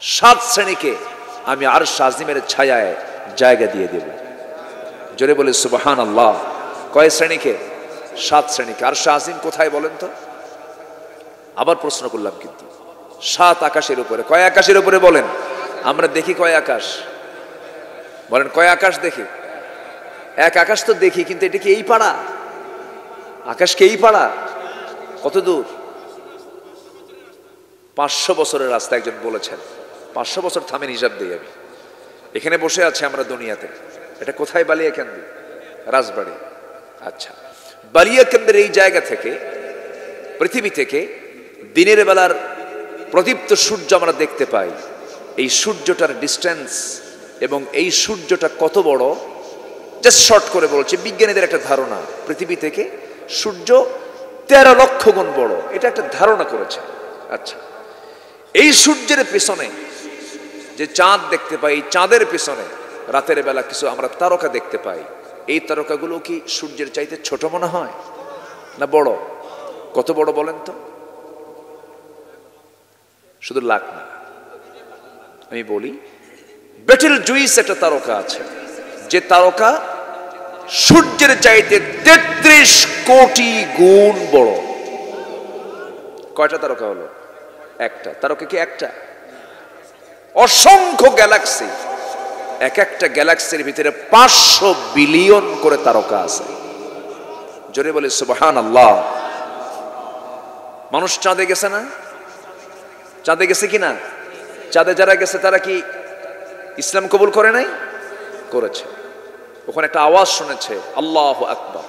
7 শ্রেণীকে আমি আরশ আজিমের ছায়ায় জায়গা দিয়ে দেব। জোরে বলে সুবহানাল্লাহ। কয় শ্রেণীকে? 7 শ্রেণীকে। আরশ আজিম কোথায় বলেন তো? আবার প্রশ্ন করলাম, কিন্তু 7 আকাশের উপরে। কয় আকাশের উপরে বলেন? আমরা দেখি কয় আকাশ? বলেন কয় আকাশ দেখি? এক আকাশ তো দেখি, কিন্তু এটা কি এই পাড়া? আকাশ কি এই পাড়া? কত দূর? 500 বছরের রাস্তা একজন বলেছেন। 500 বছর থামেন, হিসাব দিই আমি। এখানে বসে আছে আমরা দুনিয়াতে। এটা কোথায়? বালিয়াকান্দি, রাজবাড়ি। আচ্ছা, বালিয়াকান্দির এই জায়গা থেকে, পৃথিবী থেকে দিনের বেলার প্রদীপ্ত সূর্য আমরা দেখতে পাই। এই সূর্যটার ডিস্টেন্স এবং এই সূর্যটা কত বড়, জাস্ট শর্ট করে বলছে, বিজ্ঞানীদের একটা ধারণা, পৃথিবী থেকে সূর্য 13 লক্ষ গুণ বড়। এটা একটা ধারণা করেছে। আচ্ছা, এই সূর্যের পেছনে যে চাঁদ দেখতে পাই, এই চাঁদের পেছনে রাতের বেলা কিছু আমরা তারকা দেখতে পাই। এই তারকাগুলো কি সূর্যের চাইতে ছোট মনে হয় না বড়? কত বড় বলেন তো? শুধু লাখ না, আমি বলি, বেটেল জুইস একটা তারকা আছে, যে তারকা সূর্যের চাইতে 33 কোটি গুণ বড়। কয়টা তারকা হলো? একটা। তারকা কি একটা? অসংখ্য গ্যালাক্সি। এক একটা গ্যালাক্সির ভিতরে 500 বিলিয়ন করে তারকা আছে। জোরে বলে সুবহানাল্লাহ। মানুষ চাঁদে গেছে না? চাঁদে গেছে কিনা? চাঁদে যারা গেছে তারা কি ইসলাম কবুল করে নাই? করেছে। ওখানে একটা আওয়াজ শুনেছে, আল্লাহু আকবার,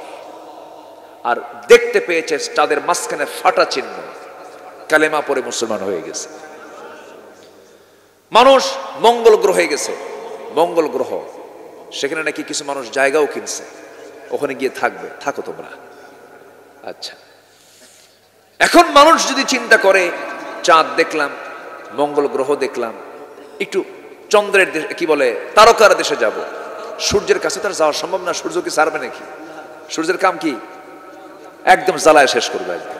আর দেখতে পেয়েছে চাঁদের মাঝখানে ফাটা চিহ্ন, কালেমা পড়ে মুসলমান হয়ে গেছে। মানুষ মঙ্গল গ্রহে গেছে। মঙ্গল গ্রহ, সেখানে নাকি কিছু মানুষ জায়গাও কিনছে, ওখানে গিয়ে থাকবে। থাকো তোমরা। আচ্ছা, এখন মানুষ যদি চিন্তা করে, চাঁদ দেখলাম, মঙ্গল গ্রহ দেখলাম, একটু চন্দ্রের কি বলে তারকার দেশে যাব। সূর্যের কাছে তার যাওয়া সম্ভব না। সূর্য কি ছাড়বে নাকি? সূর্যের কাম কি? একদম জ্বালায় শেষ করবে, একদম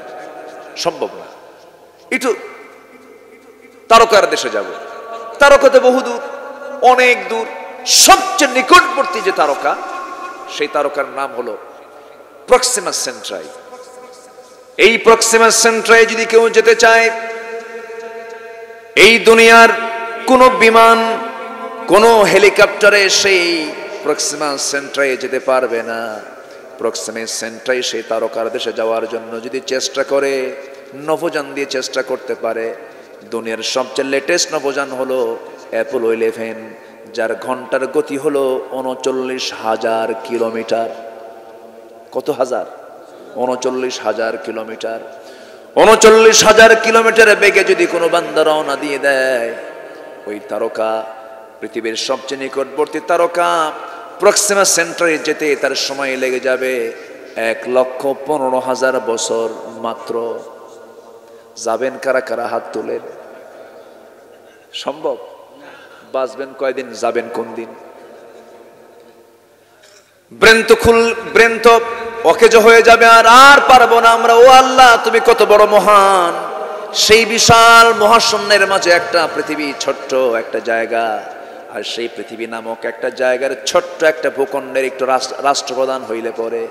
সম্ভব না। একটু তারকার দেশে যাব। তারকাতে বহুদূর, অনেক দূর। সবচেয়ে নিকটবর্তী যে তারকা, সেই তারকার নাম হলো প্রক্সিমা সেন্ট্রাই। এই প্রক্সিমা সেন্ট্রাই যদি কেউ যেতে চায়, এই দুনিয়ার কোন বিমান, কোন হেলিকপ্টারে সেই প্রক্সিমা সেন্ট্রাই যেতে পারবে না। প্রক্সিমা সেন্ট্রাই সেই তারকার দেশে যাওয়ার জন্য যদি চেষ্টা করে, নভোযান দিয়ে চেষ্টা করতে পারে। দুনিয়ার সবচেয়ে লেটেস্ট নভোযান হলো অ্যাপোলো 11, যার ঘন্টার গতি হলো 39,000 কিলোমিটার। কত হাজার? 39,000 কিলোমিটার। 39,000 কিলোমিটারের বেগে যদি কোনো বান্দা রওনা দিয়ে দেয়, ওই তারকা, পৃথিবীর সবচেয়ে নিকটবর্তী তারকা প্রক্সিমা সেন্ট্রাই যেতে তার সময় লেগে যাবে 1,15,000 বছর মাত্র। যাবেন কারা কারা? হাত তোলেন। সম্ভব? বাঁচবেন কয়দিন? যাবেন কোন দিন? ব্রেন তো অকেজো হয়ে যাবে, আর পারবো না আমরা। ও আল্লাহ, তুমি কত বড় মহান। সেই বিশাল মহাশূন্যের মাঝে একটা পৃথিবী, ছোট্ট একটা জায়গা, আর সেই পৃথিবী নামক একটা জায়গার ছোট্ট একটা ভূখণ্ডের একটু রাষ্ট্রপ্রধান হইলে পরে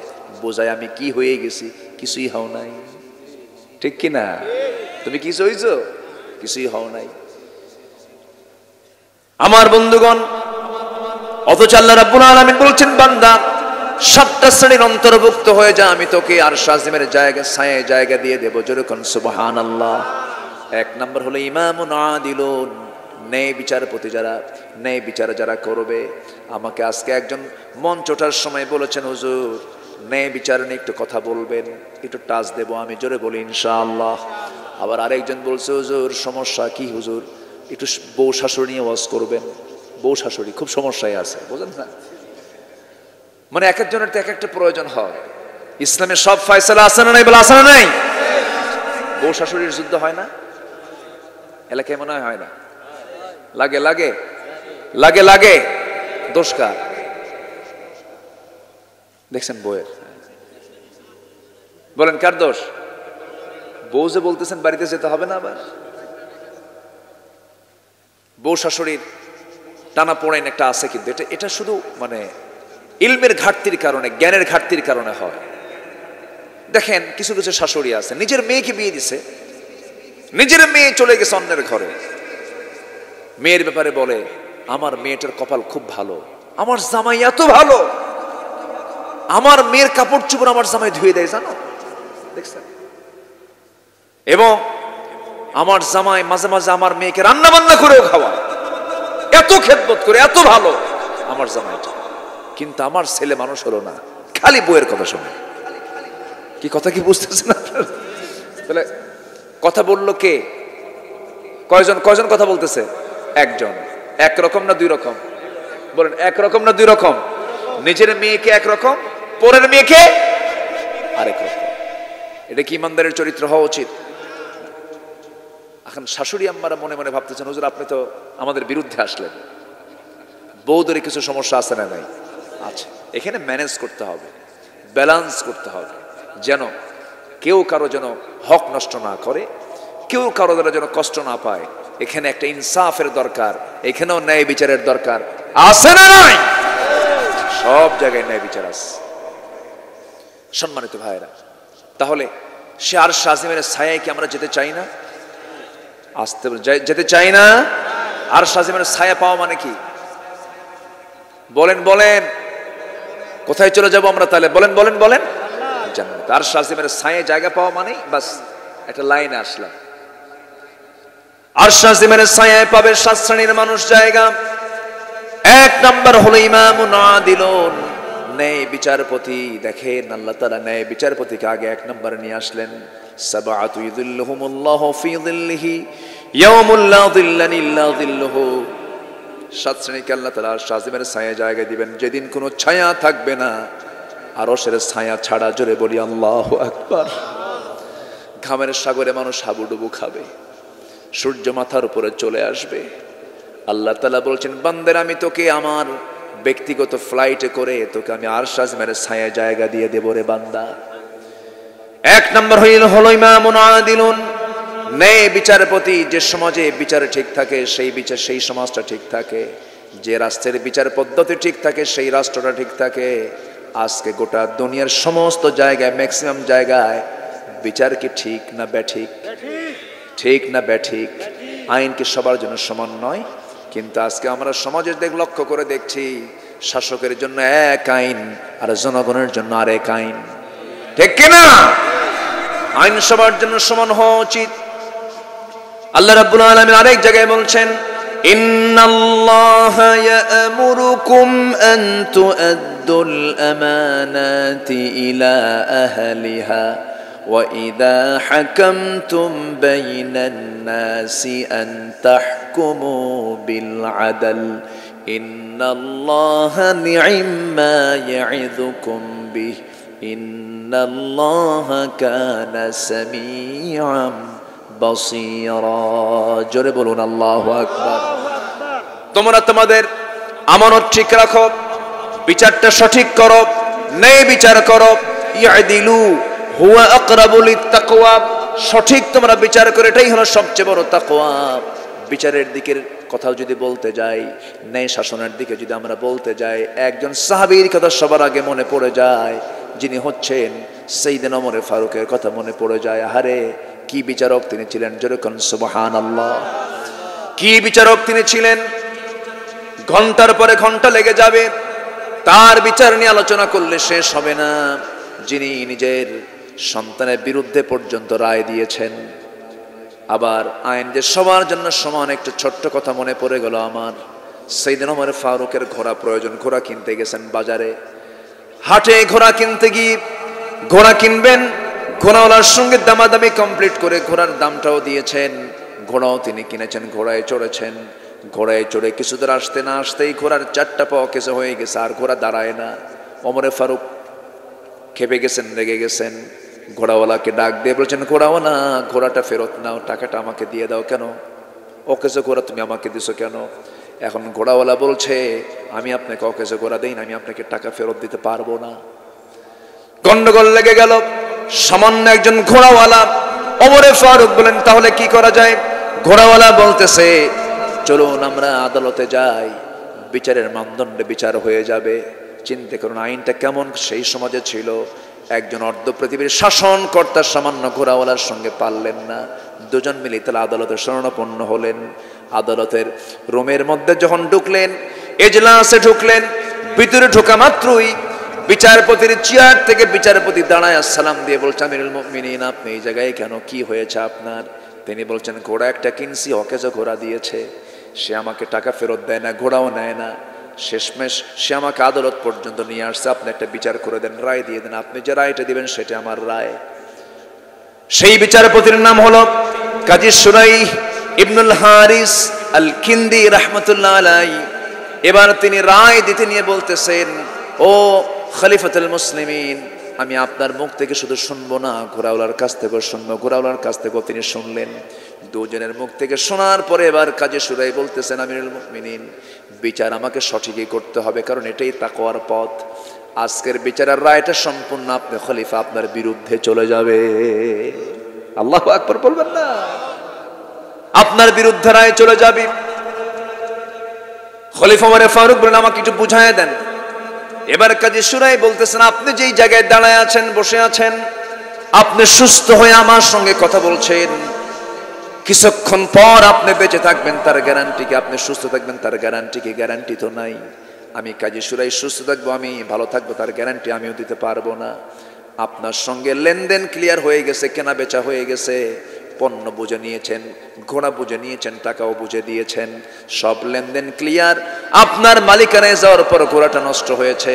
বোঝায় আমি কি হয়ে গেছি? কিছুই হও নাই। ঠিক কিনা? তুমি কিছু হইছো? কিছুই হও নাই। আমার বন্ধুগণ, অথচ আল্লাহ রাব্বুল আলামিন বলছেন, বান্দা 7টা শ্রেণীর অন্তর্ভুক্ত হয়ে যা, আমি তোকে আরশ আজিমের জায়গা, ছায়ায় জায়গা দিয়ে দেব। যেরকম সুবহানাল্লাহ। 1 নম্বর হলো ইমামুন আদিলুন, ন্যায় বিচারপতি যারা, ন্যায় বিচার যারা করবে। আমাকে আজকে একজন মঞ্চ ওঠার সময় বলেছেন, হুজুর ন্যায় বিচার নিয়ে একটু কথা বলবেন, একটু টাচ দেব। আমি জোরে বলি ইনশাআল্লাহ। আবার আরেকজন বলছে, হুজুর সমস্যা কি? হুজুর একটু বউ শাশুড়ি নিয়ে ওয়াজ করবেন। বউ শাশুড়ি খুব সমস্যায় আছে, বুঝলেন না? মানে এক একজনের তো এক একটা প্রয়োজন হয়। ইসলামে সব ফয়সালা আছে না নাই? বলে আছে না নাই? বউ শাশুড়ির যুদ্ধ হয় না এলাকায়? মনে হয় না? লাগে লাগে লাগে লাগে। দোষ কার? দেখছেন বউয়ের? বলেন কার দোষ? বউ যে বলতেছেন বাড়িতে যেতে হবে না, আবার বউ শাশুড়ির টানা পোড়েন একটা আছে, কিন্তু এটা শুধু মানে ইলমের ঘাটতির কারণে, জ্ঞানের ঘাটতির কারণে হয়। দেখেন কিছু কিছু শাশুড়ি আছে, নিজের মেয়েকে বিয়ে দিছে, নিজের মেয়ে চলে গেছে অন্যের ঘরে, মেয়ের ব্যাপারে বলে আমার মেয়েটার কপাল খুব ভালো, আমার জামাই এত ভালো, আমার মেয়ের কাপড় চোপড় আমার জামাই ধুয়ে দেয়, জানো দেখছেন? এবং আমার জামাই মাঝে মাঝে আমার মেয়েকে রান্না বান্না করেও খাওয়ায়, এত খেদমত করে, এত ভালো আমার জামাইটা। কিন্তু আমার ছেলে মানুষ হলো না, খালি বইয়ের কথা শোনে। কি কথা কি বুঝতেছেন আপনারা? তাহলে কথা বললো কে? কয়জন কথা বলতেছে? একজন। একরকম না দুই রকম? বলেন একরকম না দুই রকম? নিজের মেয়েকে একরকম, পরের মেয়েকে আরেক রকম। এটা কি ইমানদারের চরিত্র হওয়া উচিত? এখন শাশুড়ি আম্মারা মনে মনে ভাবতেছেন, হুজুর আপনি তো আমাদের বিরুদ্ধে আসলেন, বউদের কিছু সমস্যা আছে না? নাই, আছে। এখানে ম্যানেজ করতে হবে, ব্যালেন্স করতে হবে, যেন কেউ কারো যেন হক নষ্ট না করে, কেউ কারো দ্বারা যেন কষ্ট না পায়। এখানে একটা ইনসাফের দরকার, এখানেও ন্যায় বিচারের দরকার আছে না নাই? সব জায়গায় ন্যায় বিচার আছে। সম্মানিত ভাইরা, তাহলে সে আরশ আজিমের ছায়ায় কি আমরা যেতে চাই না? আসতে যেতে চাই না? আরশ আজিমের ছায়া পাওয়া মানে কি? বলেন বলেন, কোথায় চলে যাব আমরা তাহলে? বলেন বলেন বলেন। জান্নাত। আরশ আজিমের ছায়ায় জায়গা পাওয়া মানে বাস একটা লাইনে আসলাম। আরশ আজিমের ছায়ায় পাবে 7 শ্রেণীর মানুষ জায়গা। 1 নাম্বার হলো ইমামুন আদিলুন, ন্যায় বিচারপতি। দেখেন আল্লাহ তাআলা ন্যায় বিচারপতিকে আগে 1 নম্বরে নিয়ে আসলেন। সাবআতু ইযিল্লুহুমুল্লাহু ফি যিল্লিহি ইয়াউমুল লা যিল্লা ইল্লা যিল্লুহু। 7 শ্রেণীকে আল্লাহ তাআলা আরশ আজিমের ছায়া জায়গা দিবেন, যেদিন কোনো ছায়া থাকবে না আরশের ছায়া ছাড়া। জোরে বলি আল্লাহু আকবার। ঘামের সাগরে মানুষ হাবুডুবু খাবে, সূর্য মাথার উপরে চলে আসবে। আল্লাহ তাআলা বলছেন, বান্দার আমি তোকে আমার ব্যক্তিগত ফ্লাইটে করে তোকে আমি আরশ আজিমের ছায়া জায়গা দিয়ে দেব রে বান্দা। 1 নম্বর হলো ইমামুন আদিলুন, ন্যায় বিচারপতি। যে সমাজে বিচার ঠিক থাকে সেই সমাজটা ঠিক থাকে, যে রাষ্ট্রের বিচার পদ্ধতি ঠিক থাকে সেই রাষ্ট্রটা ঠিক থাকে। আজকে গোটা দুনিয়ার সমস্ত জায়গায়, ম্যাক্সিমাম জায়গায় বিচার কি ঠিক না ব্যাঠিক? ঠিক না ব্যাঠিক? আইন কি সবার জন্য সমান নয়? কিন্তু আজকে আমরা সমাজের লক্ষ্য করে দেখছি, শাসকের জন্য এক আইন আর জনগণের জন্য আরেক আইন, ঠিক কিনা? আইন সবার জন্য সমান হওয়া উচিত। আল্লাহ রাব্বুল আলামিন আরেক জায়গায় বলছেন, ইন্নাল্লাহা ইয়া'মুরুকুম আন তু'আদ্দুল আমানাতি ইলা আহলিহা ওয়া ইযা হাকামতুম বাইনান নাসি আন তাহকুমু বিল আদল ইন্নাল্লাহা নি'ম্মা ইয়া'ইযুকুম বিহি ইন্নাল্লাহা কানা সামিআন বাসীরা। জোরে বলুন আল্লাহু আকবার। তোমরা তোমাদের আমানত ঠিক রাখো, বিচারটা সঠিক করো, ন্যায় বিচার করো। ইয়াদিলু হুয়া আকরাবু লিত্তাকওয়া, সঠিক তোমরা বিচার করো, এটাই হলো সবচেয়ে বড় তাকওয়া। বিচারের দিকের কথা যদি বলতে যাই, ন্যায় শাসনের দিকে যদি আমরা বলতে যাই, একজন সাহাবীর কথা সবার আগে মনে পড়ে যায়, যিনি হচ্ছেন সাইয়েদনা ওমর ফারুকের কথা মনে পড়ে যায়। আরে কি বিচারক তিনি ছিলেন! যেরকম সুবহানাল্লাহ, কি বিচারক তিনি ছিলেন! ঘন্টার পরে ঘন্টা লেগে যাবে, তার বিচার নিয়ে আলোচনা করলে শেষ হবে না। যিনি নিজের সন্তানের বিরুদ্ধে পর্যন্ত রায় দিয়েছেন। আবার আইন যে সবার জন্য সমান, একটা ছোট্ট কথা মনে পড়ে গেল আমার। সাইয়েদনা ওমর ফারুকের ঘোড়া প্রয়োজন, ঘোড়া কিনতে গেছেন বাজারে, হাটে ঘোড়া কিনতে গিয়ে ঘোড়া কিনবেন, ঘোড়াওয়ালার সঙ্গে দামাদামি কমপ্লিট করে ঘোড়ার দামটাও দিয়েছেন, ঘোড়াও তিনি কিনেছেন, ঘোড়ায় চড়েছেন। ঘোড়ায় চড়ে কিছু দূর আসতে না আসতেই ঘোড়ার 4টা পা কেসে হয়ে গেছে, আর ঘোড়া দাঁড়ায় না। ওমরে ফারুক খেপে গেছেন, রেগে গেছেন। ঘোড়াওয়ালাকে ডাক দিয়ে বলছেন, ঘোড়াওয়ালা ঘোড়াটা ফেরত নাও, টাকাটা আমাকে দিয়ে দাও। কেন? অকেজো ঘোড়া তুমি আমাকে দিছো কেন? এখন ঘোড়াওয়ালা বলছে, আমি আপনাকে অকেজো ঘোড়া দেই না, আমি আপনাকে টাকা ফেরত দিতে পারবো না। গন্ডগোল লেগে গেল। সামান্য একজন ঘোড়াওয়ালা। ওমরে ফারুক বলেন, তাহলে কি করা যায়? ঘোড়াওয়ালা বলতেছে, চলুন আমরা আদালতে যাই, বিচারের মানদণ্ডে বিচার হয়ে যাবে। চিন্তা করুন আইনটা কেমন সেই সমাজে ছিল। একজন অর্ধ পৃথিবীর শাসনকর্তার সামান্য ঘোড়াওয়ালার সঙ্গে পারলেন না, দুজন মিলে তাহলে আদালতের শরণাপন্ন হলেন। আদালতের রুমের মধ্যে যখন ঢুকলেন, এজলাসে ঢুকলেন, ভিতরে ঢোকা মাত্রই বিচারপতির চেয়ার থেকে বিচারপতি দাঁড়ায় সালাম দিয়ে বলছে, আমিরুল মুমিনিন আপনি এই জায়গায় কেন, কি হয়েছে আপনার? তিনি বলছেন, ঘোড়া একটা কিনছি, অকেজো ঘোড়া দিয়েছে, সে আমাকে টাকা ফেরত দেয় না, ঘোড়াও নেয় না, শেষমেশ সে আমাকে আদালত পর্যন্ত নিয়ে আসছে, আপনি একটা বিচার করে দেন, রায় দিয়ে দেন, আপনি যে রায়টা দিবেন সেটা আমার রায়। সেই বিচারপতির নাম হলো কাজী সুরাই ইবনুল হারিস আল কিন্দি রাহমাতুল্লাহ আলাইহি। এবার তিনি রায় দিতে নিয়ে বলতেছেন, ও খলিফাতুল মুসলিমিন, আমি আপনার মুখ থেকে শুধু শুনবো না, ঘোড়াওয়ালার কাছ থেকেও শুনবো। ঘোড়াওয়ালার কাছ থেকেও তিনি শুনলেন। দুজনের মুখ থেকে শোনার পরে এবার কাজী সুরাই বলতেছেন, আমিরুল মুমিনিন বিচার আমাকে সঠিকই করতে হবে, কারণ এটাই তাকওয়ার পথ। আজকের বিচারের রায়টা সম্পূর্ণ আপনি খলিফা আপনার বিরুদ্ধে চলে যাবে। আল্লাহু আকবার বলবেন না? আপনার বিরুদ্ধে রায় চলে যাবে। খলিফা ওমর ফারুক বলেন, আমাকে একটু বুঝায় দেন। এবার কাজী সুরাই বলতেছেন, আপনি যেই জায়গায় দাঁড়ায় আছেন, বসে আছেন, আপনি সুস্থ হয়ে আমার সঙ্গে কথা বলছেন, কিছুক্ষণ পর আপনি বেঁচে থাকবেন তার গ্যারান্টি কি? আপনি সুস্থ থাকবেন তার গ্যারান্টি কি? গ্যারান্টি তো নাই। আমি কাজী সুরাই সুস্থ থাকবো, আমি ভালো থাকবো, তার গ্যারান্টি আমিও দিতে পারবো না। আপনার সঙ্গে লেনদেন ক্লিয়ার হয়ে গেছে, কেনা বেচা হয়ে গেছে, পণ্য বুঝে নিয়েছেন, ঘোড়া বুঝে নিয়েছেন, টাকাও বুঝে দিয়েছেন, সব লেনদেন ক্লিয়ার। আপনার মালিকানায় যাওয়ার পর ঘোড়াটা নষ্ট হয়েছে,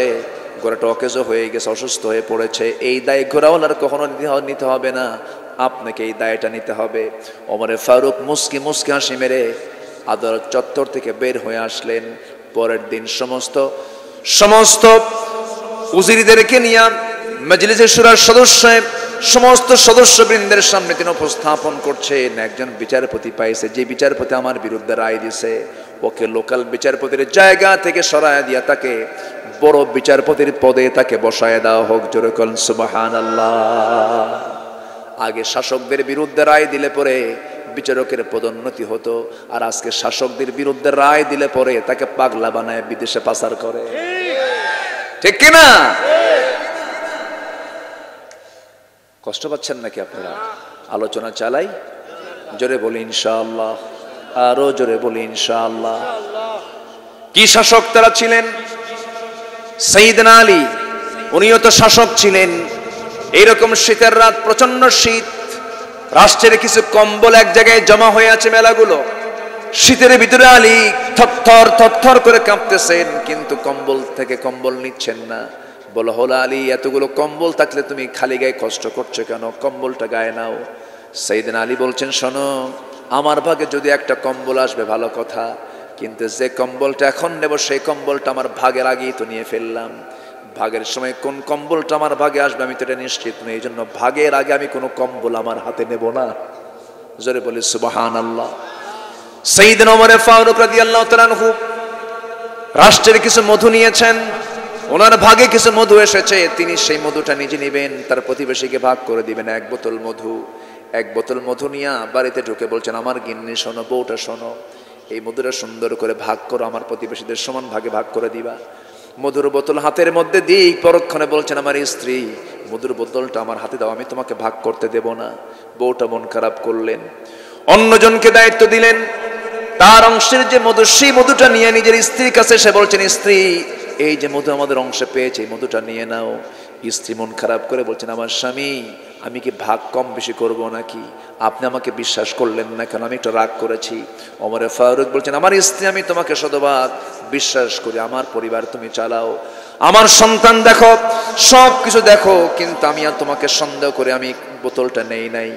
ঘোড়াটা অকেজো হয়ে গেছে, অসুস্থ হয়ে পড়েছে, এই দায় ঘোড়াওয়ালার কখনো নিতে হবে না, আপনাকে এই দায়টা নিতে হবে। ওমরে ফারুক মুস্কি মুস্কি হাসি মেরে আদালত চত্বর থেকে বের হয়ে আসলেন। পরের দিন সমস্ত উজিরদেরকে নিয়ে মজলিসে শুরার সমস্ত সদস্যবৃন্দের সামনে তিনি উপস্থাপন করছেন, একজন বিচারপতি পাইছে, যে বিচারপতি আমার বিরুদ্ধে রায় দিছে, ওকে লোকাল বিচারপতির জায়গা থেকে সরায় দিয়া তাকে বড় বিচারপতির পদে তাকে বসায় দেওয়া হোক। জোরে বলেন সুবহানাল্লাহ। আগে শাসকদের বিরুদ্ধে রায় দিলে পরে বিচারকের পদোন্নতি হতো, আর আজকে শাসকদের বিরুদ্ধে রায় দিলে পরে তাকে পাগলা বানায় বিদেশে পাচার করে। ঠিক কিনা? কষ্ট পাচ্ছেন নাকি আপনারা? আলোচনা চালাই, জোরে বলি ইনশাআল্লাহ, আরো জোরে বলি ইনশাআল্লাহ। কি শাসক তারা ছিলেন? সাইয়েদনা আলী, উনিও তো শাসক ছিলেন। এইরকম শীতের রাত, প্রচন্ড শীত, রাষ্ট্রের কিছু কম্বল এক জায়গায় জমা হয়ে আছে মেলাগুলো, শীতের ভিতরে আলী থরথর করে কাঁপতেছেন, কিন্তু কম্বল থেকে কম্বল নিচ্ছেন না। বলো, হলো আলী, এতগুলো কম্বল থাকলে তুমি খালি গায়ে কষ্ট করছো কেন? কম্বলটা গায়ে নাও। সাইয়েদনা আলী বলছেন, শোনো, আমার ভাগে যদি একটা কম্বল আসবে ভালো কথা, কিন্তু যে কম্বলটা এখন নেব সেই কম্বলটা আমার ভাগের আগেই তো নিয়ে ফেললাম। ভাগের সময় কোন কম্বলটা আমার ভাগে আসবে আমি তো এটা নিশ্চিত নই, এই জন্য ভাগের আগে আমি কোনো কম্বল আমার হাতে নেব না। জোরে বলি সুবহানাল্লাহ। সাইয়েদনা ওমর ফারুক রাদিয়াল্লাহু তাআলা আনহু রাষ্ট্রের কিছু মধু নিয়েছেন, ওনার ভাগে কিছু মধু এসেছে, তিনি সেই মধুটা নিজে নেবেন, তার প্রতিবেশীকে ভাগ করে দিবেন। এক বোতল মধু নিয়ে বাড়িতে ঢুকে বলছেন, আমার গিন্নি শোনো, বউটা শোনো, এই মধুটা সুন্দর করে ভাগ করো, আমার প্রতিবেশীদের সমান ভাগে ভাগ করে দিবা। মধুর বোতল হাতের মধ্যে দিয়ে পরক্ষণে বলছেন, আমার স্ত্রী, মধুর বোতলটা আমার হাতে দাও, আমি তোমাকে ভাগ করতে দেব না। বউটা মন খারাপ করলেন, অন্যজনকে দায়িত্ব দিলেন, তার অংশের যে মধু, সেই মধুটা নিয়ে নিজের স্ত্রীর কাছে সে বলছেন, স্ত্রী, এই যে মধু আমাদের অংশে পেয়েছে, এই মধুটা নিয়ে নাও। স্ত্রী মন খারাপ করে বলছেন, আমার স্বামী, আমি কি ভাগ কম বেশি করব নাকি? আপনি আমাকে বিশ্বাস করলেন না কেন? আমি একটু রাগ করেছি। ওমর ফারুক বলছেন, আমার স্ত্রী, আমি তোমাকে শতভাগ বিশ্বাস করি, আমার পরিবার তুমি চালাও, আমার সন্তান দেখো, সব কিছু দেখো, কিন্তু আমি আর তোমাকে সন্দেহ করে আমি বোতলটা নেই নাই।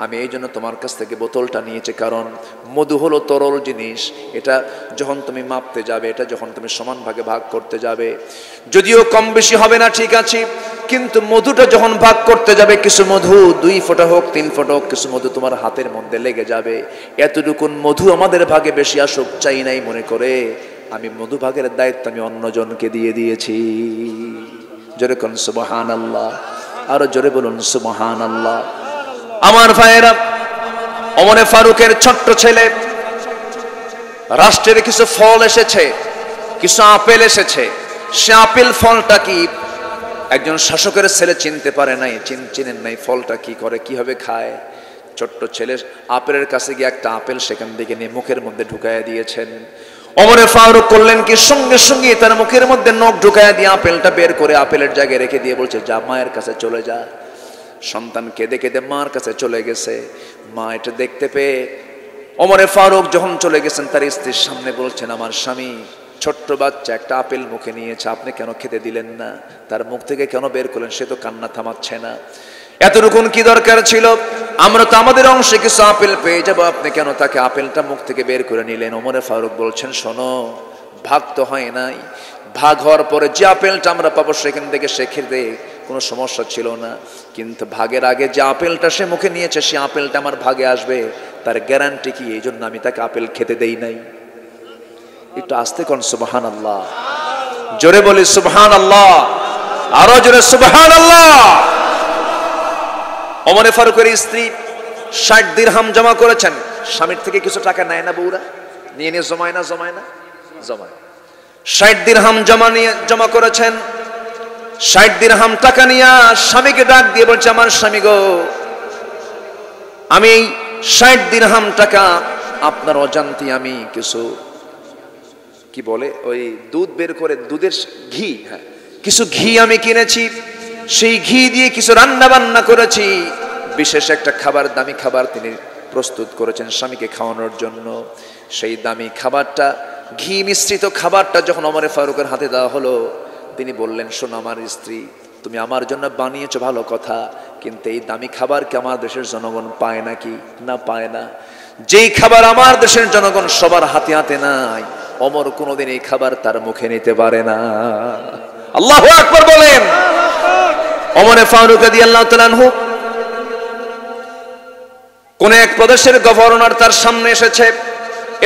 আমি এই জন্য তোমার কাছ থেকে বোতলটা নিয়েছি, কারণ মধু হলো তরল জিনিস, এটা যখন তুমি মাপতে যাবে, এটা যখন তুমি সমান ভাগে ভাগ করতে যাবে, যদিও কম বেশি হবে না ঠিক আছে, কিন্তু মধুটা যখন ভাগ করতে যাবে, কিছু মধু 2 ফোঁটা হোক 3 ফোঁটা হোক, কিছু মধু তোমার হাতের মধ্যে লেগে যাবে। এতটুকুন মধু আমাদের ভাগে বেশি আসুক চাই নাই মনে করে আমি মধু ভাগের দায়িত্ব আমি অন্যজনকে দিয়ে দিয়েছি। জোরে কোন সুবহানাল্লাহ, আরো জোরে বলুন সুবহানাল্লাহ। আমার ভাইয়েরা, ওমর ফারুকের ছোট্ট ছেলে রাষ্ট্রের কিছু ফল এসেছে, কিছু আপেল এসেছে। সে আপেল ফলটা কি একজন শাসকের ছেলে চিনতে পারে নাই, চিনেন নাই ফলটা কি করে, কিভাবে খায়। ছোট্ট ছেলে আপেলের কাছে গিয়ে একটা আপেল সেখান থেকে নিয়ে মুখের মধ্যে ঢুকাইয়া দিয়েছেন। ওমরে ফারুক করলেন কি, সঙ্গে সঙ্গে তার মুখের মধ্যে নখ ঢুকাইয়া দিয়ে আপেলটা বের করে আপেলের জায়গায় রেখে দিয়ে বলছে, যা মায়ের কাছে চলে যা। সন্তান কেঁদে কেঁদে মার কাছে চলে গেছে। মা এটা দেখতে পেয়ে ওমরে ফারুক যখন চলে গেছেন তার স্ত্রীর সামনে বলছেন, আমার স্বামী ছোট্ট বাচ্চা একটা আপেল মুখে নিয়েছে, আপনি কেন খেতে দিলেন না? তার মুখ থেকে কেন বের করলেন? সে তো কান্না থামাচ্ছে না। এতটুকুন কি দরকার ছিল? আমরা তো আমাদের অংশে কিছু আপেল পেয়ে যাবো, আপনি কেন তাকে আপেলটা মুখ থেকে বের করে নিলেন? ওমরে ফারুক বলছেন, শোনো, ভাগ তো হয় নাই, ভাগ হওয়ার পরে যে আপেলটা আমরা পাবো সেখান থেকে সে খেতে কোনো সমস্যা ছিল না, কিন্তু ভাগের আগে যে আপেলটা সে মুখে নিয়েছে সে আপেলটা আমার ভাগে আসবে তার গ্যারান্টি কি? এই জন্য আমি তাকে আপেল খেতে দেই নাই। একটু আস্তে কোন সুবহানাল্লাহ, জোরে বলি সুবহানাল্লাহ, আরো জোরে সুবহানাল্লাহ। ওমরে ফারুকের স্ত্রী 60 দিরহাম জমা করেছেন। স্বামীর থেকে কিছু টাকা নেয় না বউরা? নিয়ে নিয়ে জমায় না? 60 দিরহাম জমা করেছেন। 60 দিরহাম টাকা নিয়ে স্বামীকে ডাক দিয়ে বলছে, আমার স্বামী গো, আমি 60 দিরহাম টাকা আপনার অজান্তে আমি কিছু কি বলে ওই দুধ বের করে দুধের ঘি, হ্যাঁ কিছু ঘি আমি কিনেছি, সেই ঘি দিয়ে কিছু রান্না বান্না করেছি, বিশেষ একটা খাবার, দামি খাবার তিনি প্রস্তুত করেছেন স্বামীকে খাওয়ানোর জন্য। সেই দামি খাবারটা, ঘি মিশ্রিত খাবারটা যখন ওমরে ফারুকের হাতে দেওয়া হলো, তিনি বললেন, শোনো আমার স্ত্রী, তুমি আমার জন্য বানিয়েছো ভালো কথা, কিন্তু এই দামি খাবার কি আমার দেশের জনগণ পায় নাকি? না, পায় না। যেই খাবার আমার দেশের জনগণ সবার হাতে হাতে নাই, ওমর কোনোদিন এই খাবার তার মুখে নিতে পারে না। আল্লাহু আকবার বলেন। ওমরে ফারুক রাদিয়াল্লাহু তাআলা আনহু কোন এক প্রদেশের গভর্নর তার সামনে এসেছে,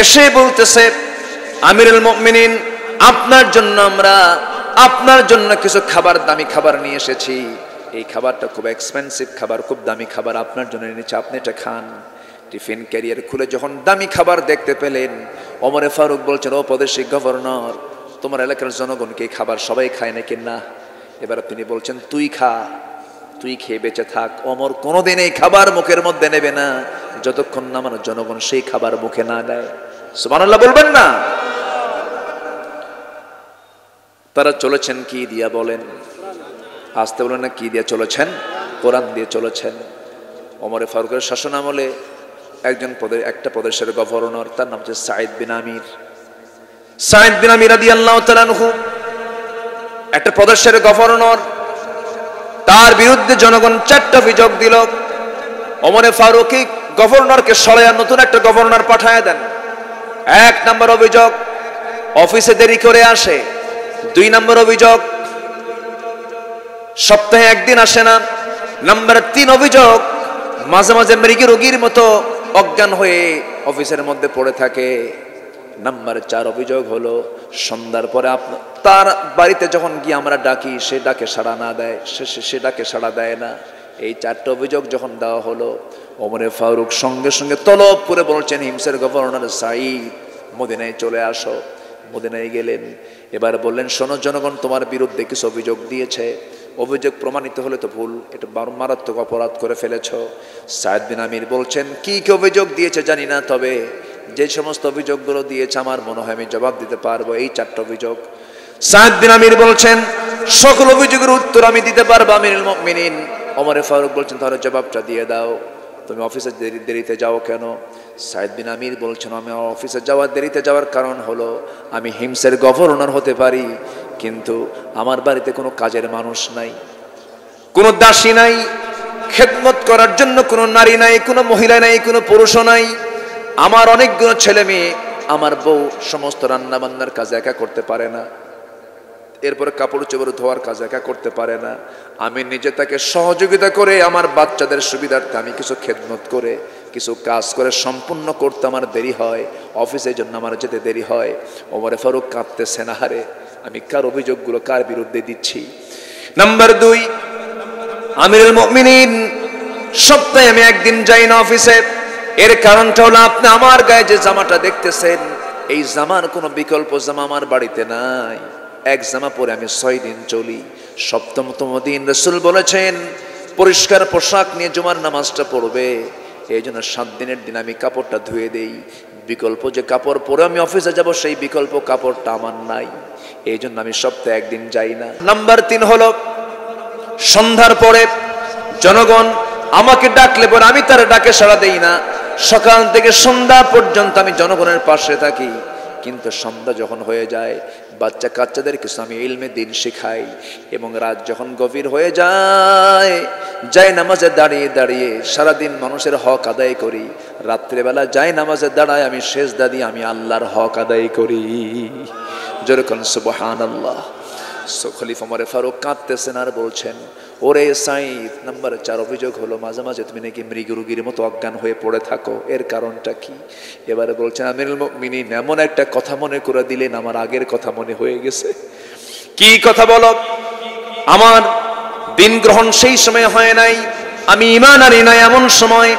এসে বলতেছে, আমিরুল মুমিনিন, আপনার জন্য কিছু খাবার, দামি খাবার নিয়ে এসেছি। এই খাবারটা খুব এক্সপেন্সিভ খাবার, খুব দামি খাবার, আপনার জন্য এনেছি, আপনি এটা খান। টিফিন ক্যারিয়ার খুলে যখন দামি খাবার দেখতে পেলেন, ওমরে ফারুক বলছেন, ও প্রদেশি গভর্নর, তোমার এলাকার জনগণকে এই খাবার সবাই খায় নাকি? না। এবার তিনি বলছেন, তুই খা, তুই খেয়ে বেঁচে থাক। ওমর কোনোদিন এই খাবার মুখের মধ্যে নেবে না যতক্ষণ না আমার জনগণ সেই খাবার মুখে না দেয়। সুবহানাল্লাহ বলবেন না? তারা চলেছেন কি দিয়া বলেন? আসতে বলেন না, কি দিয়ে চলেছেন? কোরআন দিয়ে চলেছেন। ওমরে ফারুকের শাসন আমলে একটা প্রদেশের গভর্নর, তার নাম হচ্ছে সাঈদ বিন আমির রাদিয়াল্লাহু তাআলা আনহু, একটা প্রদেশের গভর্নর, তার বিরুদ্ধে জনগণ 4টা অভিযোগ দিল। ওমরে ফারুক গভর্নরকে সরাইয়া নতুন একটা গভর্নর পাঠায় দেন। 1 নম্বর অভিযোগ, অফিসে দেরি করে আসে। 2 নম্বর অভিযোগ, সপ্তাহে 1 দিন আসে না। নাম্বার 3 অভিযোগ, মাঝে মাঝে মৃগী রোগীর মতো অজ্ঞান হয়ে অফিসের মধ্যে পড়ে থাকে। নাম্বার 4 অভিযোগ হলো, সন্ধ্যার পরে তার বাড়িতে যখন গিয়ে আমরা ডাকি, সে ডাকে সাড়া না দেয়, সে ডাকে সাড়া দেয় না। এই 4টা অভিযোগ যখন দেওয়া হলো, ওমরে ফারুক সঙ্গে সঙ্গে তলব করে বলছেন, হিমসের গভর্নর সাঈদ, মদিনায় চলে আসো। মদিনায় গেলেন। এবার বললেন, শোনো জনগণ, তোমার বিরুদ্ধে কিছু অভিযোগ দিয়েছে, অভিযোগ প্রমাণিত হলে তো ভুল, এটা মারাত্মক অপরাধ করে ফেলেছ। সাঈদ বিন আমির বলছেন, কি কি অভিযোগ দিয়েছে জানি না, তবে যে সমস্ত অভিযোগগুলো দিয়েছে আমার মনে হয় আমি জবাব দিতে পারবো। এই 4টা অভিযোগ। সাঈদ বিন আমির বলছেন, সকল অভিযোগের উত্তর আমি দিতে পারবো আমিরুল মুমিনিন। ওমরে ফারুক বলছেন, তাহলে জবাবটা দিয়ে দাও, তুমি অফিসে দেরিতে যাও কেন? সাঈদ বিন আমির বলছেন, আমি অফিসে দেরিতে যাওয়ার কারণ হলো, আমি হিমসের গভর্নর হতে পারি, কিন্তু আমার বাড়িতে কোনো কাজের মানুষ নাই, কোনো দাসী নাই, খেদমত করার জন্য কোনো নারী নাই, কোনো মহিলা নাই, কোনো পুরুষও নাই। আমার অনেকগুলো ছেলে মেয়ে, আমার বউ সমস্ত রান্না বান্নার কাজ একা করতে পারে না, এরপরে কাপড় চোপড় ধোয়ার কাজ একা করতে পারে না। আমি নিজে তাকে সহযোগিতা করে, আমার বাচ্চাদের সুবিধার্থে আমি কিছু খেদমত করে, কিছু কাজ করে সম্পূর্ণ করতে আমার দেরি হয়, অফিসের জন্য আমার যেতে দেরি হয়। ওমরে ফারুক কাঁদতেছেন, আহারে আমি কার অভিযোগগুলো কার বিরুদ্ধে দিচ্ছি। নাম্বার 2, আমিরুল মুমিনিন, সপ্তাহে আমি 1 দিন যাই না অফিসে। এর কারণটা হলো, আপনি আমার গায়ে যে জামাটা দেখতেছেন, এই জামার কোনো বিকল্প জামা আমার বাড়িতে নাই, এক জামা পরে আমি 6 দিন চলি। 7তম দিন রাসূল বলেছেন পরিষ্কার পোশাক নিয়ে জুমার নামাজটা পড়বে। এই জন্য 7 দিনের দিন আমি কাপড়টা ধুয়ে দেই। বিকল্প যে কাপড় পরে আমি অফিসে যাব সেই বিকল্প কাপড়টা আমার নাই, এই জন্য আমি সপ্তাহে 1 দিন যাই না। নাম্বার 3 হলো সন্ধ্যার পরে জনগণ আমাকে ডাকলে পরে আমি তার ডাকে সাড়া দেই না। সকাল থেকে সন্ধ্যা পর্যন্ত আমি জনগণের পাশে থাকি, কিন্তু সন্ধ্যা যখন হয়ে যায় বাচ্চা কাচ্চাদের কিছু আমি ইলমে দিন শেখাই, এবং রাত যখন গভীর হয়ে যায় নামাজে দাঁড়িয়ে দাঁড়িয়ে সারাদিন মানুষের হক আদায় করি। রাত্রেবেলা যাই নামাজে দাঁড়ায় আমি সেজদা দিয়ে আমি আল্লাহর হক আদায় করি। যেরকম সুবহানাল্লাহ। খলিফা ওমর ফারুক কাঁদতেছেন আর বলছেন, ওরে সাইদ, নাম্বার 4 অভিযোগ হলো মাঝে মাঝে তুমি নাকি মৃগরোগীর মতো অজ্ঞান হয়ে পড়ে থাকো, এর কারণটা কি? এবারে বলছেন আমিরুল মুমিনিন, এমন একটা কথা মনে করে দিলেন আমার আগের কথা মনে হয়ে গেছে। কি কথা বলো? আমার দিন গ্রহণ সেই সময় হয় নাই, আমি ঈমান আনি নাই এমন সময়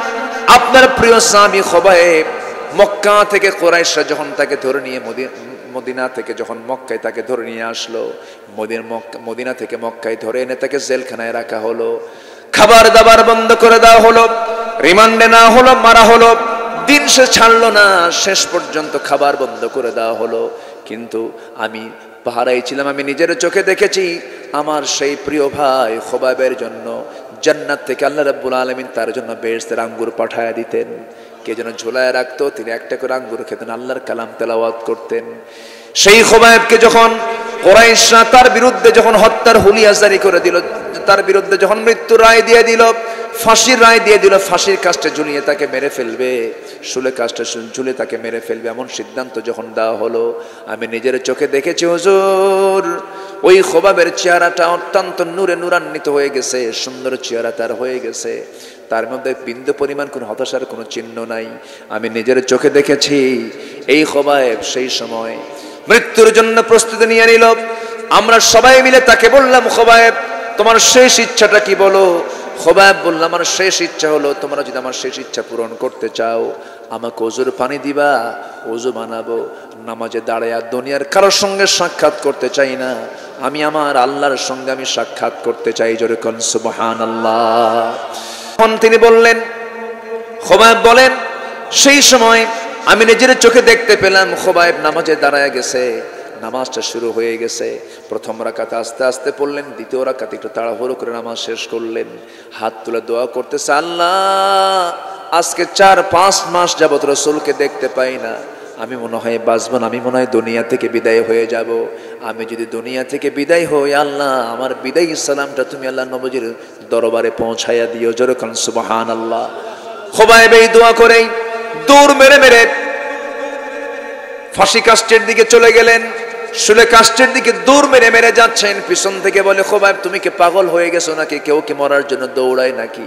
আপনার প্রিয় সাহাবী খুবাইব মক্কা থেকে কুরাইশরা যখন তাকে ধরে নিয়ে মদিনা থেকে যখন মক্কায় তাকে ধরে নিয়ে আসলো, মদিনা থেকে মক্কায় ধরে এনে তাকে জেলখানায় রাখা হলো, খাবার দাবার বন্ধ করে দেওয়া হলো, রিমান্ডে না হলো, মারা হলো, দিন সে ছাড়লো না, শেষ পর্যন্ত খাবার বন্ধ করে দেওয়া হলো। কিন্তু আমি পাহারায় ছিলাম, আমি নিজের চোখে দেখেছি আমার সেই প্রিয় ভাই খুবাইবের জন্য জান্নাত থেকে আল্লাহ রাব্বুল আলামিন তার জন্য বেহেশতের আঙ্গুর পাঠায়া দিতেন। কে যেন ঝোলায় রাখতো, তিনি একটা করে আঙ্গুর খেতেন, আল্লাহর কালাম তেলাওয়াত করতেন। সেই খুবাইবকে যখন কুরাইশরা তার বিরুদ্ধে যখন হত্যার হুলিয়া জারি করে দিল, তার বিরুদ্ধে যখন মৃত্যুর রায় দিয়ে দিল, ফাঁসির রায় দিয়ে দিল, ফাঁসির কাস্টে ঝুলিয়ে তাকে মেরে ফেলবে, শুলে কাস্টে ঝুলে তাকে মেরে ফেলবে, এমন সিদ্ধান্ত যখন দেওয়া হলো, আমি নিজের চোখে দেখেছি হুজুর ওই খুবাইবের চেহারাটা অত্যন্ত নূরে নূরান্বিত হয়ে গেছে, সুন্দর চেহারা তার হয়ে গেছে, তার মধ্যে বিন্দু পরিমাণ কোনো হতাশার কোনো চিহ্ন নাই। আমি নিজের চোখে দেখেছি এই খুবাইব সেই সময় মৃত্যুর জন্য প্রস্তুতি নিয়ে নিল। আমরা সবাই মিলে তাকে বললাম, খুবাইব তোমার শেষ ইচ্ছাটা কি বলো? খুবাইব বলল, আমার শেষ ইচ্ছা হলো, তোমরা যদি আমার শেষ ইচ্ছা পূরণ করতে চাও আমাকে ওযুর পানি দিবা, ওযু বানাবো, নামাজে দাঁড়ায়া দুনিয়ার কারোর সঙ্গে সাক্ষাৎ করতে চাই না, আমি আমার আল্লাহর সঙ্গে আমি সাক্ষাৎ করতে চাই। জোরে কোন সুবহানাল্লাহ। তখন তিনি বললেন, খুবাইব বলেন, সেই সময় আমি নিজের চোখে দেখতে পেলাম খুবাইব নামাজে দাঁড়ায় গেছে, নামাজটা শুরু হয়ে গেছে। প্রথম রাকাতে আস্তে আস্তে পড়লেন, দ্বিতীয় রাকাতে একটু তাড়াহুড়ো করে নামাজ শেষ করলেন, হাত তুলে দোয়া করতেছে, আল্লাহ আজকে 4-5 মাস যাবত রাসূলকে দেখতে পাই না, আমি মনে হয় বাঁচব না, আমি মনে হয় দুনিয়া থেকে বিদায় হয়ে যাব। আমি যদি দুনিয়া থেকে বিদায় হই, আল্লাহ আমার বিদায়ী সালামটা তুমি আল্লাহ নবীর দরবারে পৌঁছায়া দিও। জোরে কোন সুবহানাল্লাহ। খুবাইব এই দোয়া করেই দৌড় মেরে মেরে ফাঁসি কাস্টের দিকে চলে গেলেন, শুলে কাস্টের দিকে দৌড় মেরে মেরে যাচ্ছেন। পিছন থেকে বলে, খুবাইব তুমি কি পাগল হয়ে গেছো নাকি? কেউ কি মরার জন্য দৌড়ায় নাকি?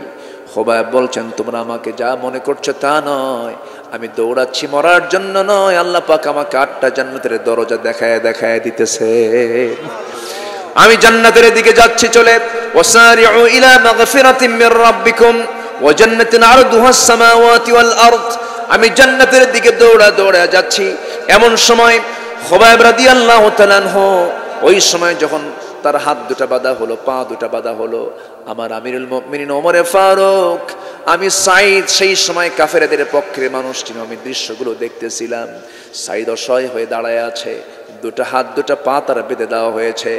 খুবাইব বলছেন, তোমরা আমাকে যা মনে করছো তা নয়, আমি দৌড়াচ্ছি মরার জন্য নয়, আল্লাহ পাক আমাকে 8টা জান্নাতের দরজা দেখায় দেখায় দিতেছে, আমি জান্নাতের দিকে যাচ্ছি চলে। ওয়াসারিউ ইলা মাগফিরাতিম মির রাব্বিকুম ওয়া জান্নাতিন আরদুহাস সামাওয়াতি ওয়াল আরদ, আমি জান্নাতের দিকে দৌড়া দৌড়া যাচ্ছি। এমন সময় খুবাইব রাদিয়াল্লাহু তাআলা আনহু, ওই সময় যখন তার হাত দুটা বাঁধা হলো, পা দুটা বাঁধা হলো, আমার আমিরুল মুমিনিন ওমর ফারুক, আমি সাইদ সেই সময় কাফেরদের পক্ষের মানুষ ছিল, আমি দৃশ্যগুলো দেখতেছিলাম। সাইদ অসহায় হয়ে দাঁড়ায় আছে, দুটা হাত দুটা পা তার বেঁধে দেওয়া হয়েছে।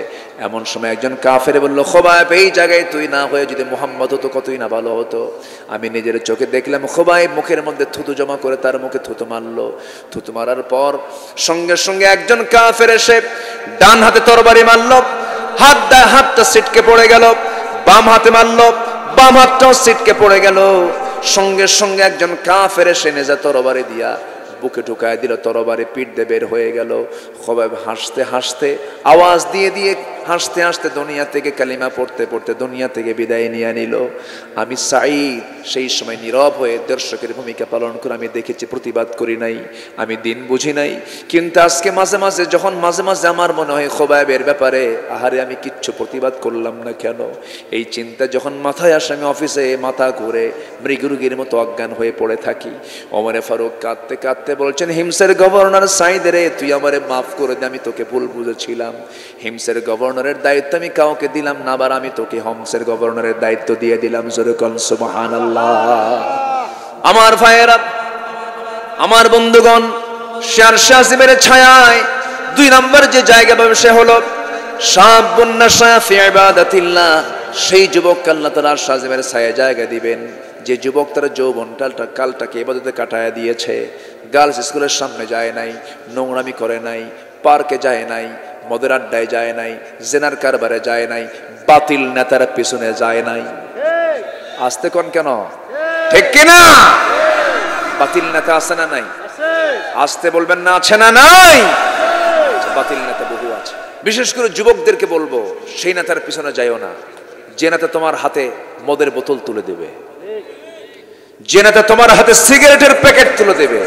এমন সময় একজন কাফের বলল, খুবাইব এই জায়গায় তুই না হয়ে যদি মুহাম্মদ হতো কতই না ভালো হতো। আমি নিজের চোখে দেখলাম খুবাইব মুখের মধ্যে থুতু জমা করে তার মুখে থুতু মারলো। থুতু মারার পর সঙ্গে সঙ্গে একজন কাফের এসে ডান হাতে তরবারি মারলো, হাতটা ছিটকে পড়ে গেল, বাম হাতে মারলো, বাম হাতটাও ছিটকে পড়ে গেল। সঙ্গে সঙ্গে একজন কাফের এসে নেজা তরবারি দিয়া বুকে ঢুকায় দিল, তরবারি পিঠ দিয়ে বের হয়ে গেল। খুবাইব হাসতে হাসতে আওয়াজ দিয়ে দিয়ে হাসতে হাসতে দুনিয়া থেকে কালিমা পড়তে পড়তে দুনিয়া থেকে বিদায় নিয়ে নিল। আমি সাঈদ সেই সময় নীরব হয়ে দর্শকের ভূমিকা পালন করে আমি দেখেছি, প্রতিবাদ করি নাই, আমি দিন বুঝি নাই। কিন্তু আজকে মাঝে মাঝে যখন মাঝে মাঝে আমার মনে হয় খোবায়েবের ব্যাপারে, আহারে আমি কিচ্ছু প্রতিবাদ করলাম না কেন, এই চিন্তা যখন মাথায় আসে আমি অফিসে মাথা ঘুরে মৃগরোগীর মতো অজ্ঞান হয়ে পড়ে থাকি। ওমরে ফারুক কাঁদতে কাঁদতে বলছেন, হিমসের গভর্নর সাঈদ রে, তুই আমারে মাফ করে দে, আমি তোকে ভুল বুঝেছিলাম। হিমসের গভর্নরের দায়িত্ব আমি কাউকে দিলাম না, আবার আমি তোকে হিমসের গভর্নরের দায়িত্ব দিয়ে দিলাম। জোরে কোন সুবহানাল্লাহ। আমার ভাইয়েরা, আমার বন্ধুগণ, শার শাসিমের ছায়ায় 2 নম্বর যে জায়গা পাবে সে হলো শাবুন নাশা ফি ইবাদাতিল্লাহ। সেই যুবককে আল্লাহ তাআলা শাসিমের ছায়ায় জায়গা দিবেন যে যুবক তার যৌবনটা কালটাকে ইবাদতে কাটায়া দিয়েছে। গার্লস স্কুলের সামনে যায় নাই, নোংরামি করে নাই, পার্কে যায় নাই, মদের আড্ডায় যায় নাই, জেনার কারবারে যায় নাই, বাতিল নেতার পিছনে যায় নাই। আসতে কোন কেন, ঠিক কিনা? বাতিল নেতা আছে না নাই? আসতে বলবেন না, আছে না নাই? বাতিল নেতা বহু আছে। বিশেষ করে যুবকদেরকে বলবো, সেই নেতার পিছনে যাইও না যে নেতা তোমার হাতে মদের বোতল তুলে দেবে, যে নেতা তোমার হাতে সিগারেটের প্যাকেট তুলে দেবে,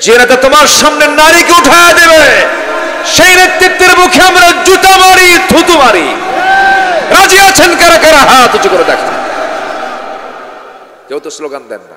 যে নেতা তোমার সামনে নারীকে উঠায় দেবে, সেই নেতৃত্বের মুখে আমরা জুতা মারি, থুতু মারি। রাজি আছেন কারা কারা? হাত উঁচু করে দেখেন। কেউ তো স্লোগান দেন না।